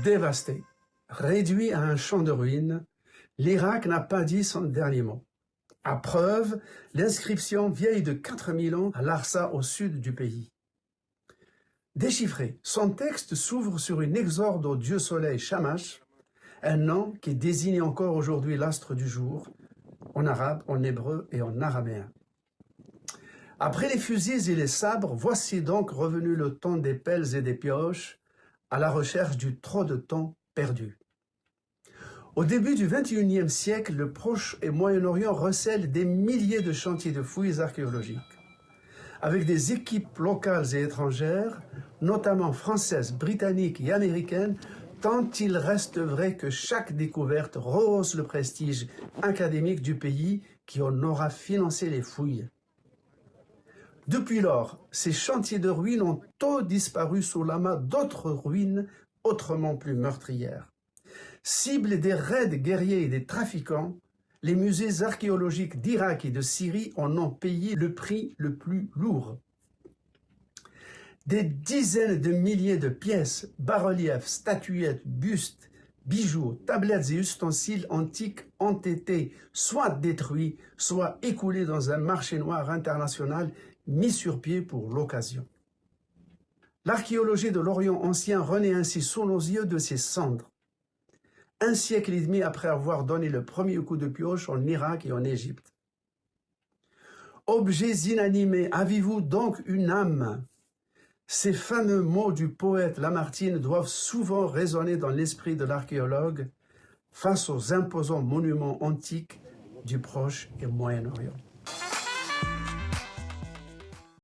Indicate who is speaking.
Speaker 1: Dévasté, réduit à un champ de ruines, l'Irak n'a pas dit son dernier mot. À preuve, l'inscription vieille de 4000 ans à Larsa au sud du pays. Déchiffré, son texte s'ouvre sur une exorde au dieu soleil Shamash, un nom qui désigne encore aujourd'hui l'astre du jour, en arabe, en hébreu et en araméen. Après les fusils et les sabres, voici donc revenu le temps des pelles et des pioches, à la recherche du trop de temps perdu. Au début du XXIe siècle, le Proche et Moyen-Orient recèlent des milliers de chantiers de fouilles archéologiques. Avec des équipes locales et étrangères, notamment françaises, britanniques et américaines, tant il reste vrai que chaque découverte rehausse le prestige académique du pays qui en aura financé les fouilles. Depuis lors, ces chantiers de ruines ont tôt disparu sous l'amas d'autres ruines autrement plus meurtrières. Cible des raids guerriers et des trafiquants, les musées archéologiques d'Irak et de Syrie en ont payé le prix le plus lourd. Des dizaines de milliers de pièces, bas-reliefs, statuettes, bustes, bijoux, tablettes et ustensiles antiques ont été soit détruits, soit écoulés dans un marché noir international mis sur pied pour l'occasion. L'archéologie de l'Orient ancien renaît ainsi sous nos yeux de ses cendres, un siècle et demi après avoir donné le premier coup de pioche en Irak et en Égypte. Objets inanimés, avez-vous donc une âme? Ces fameux mots du poète Lamartine doivent souvent résonner dans l'esprit de l'archéologue face aux imposants monuments antiques du Proche et Moyen-Orient.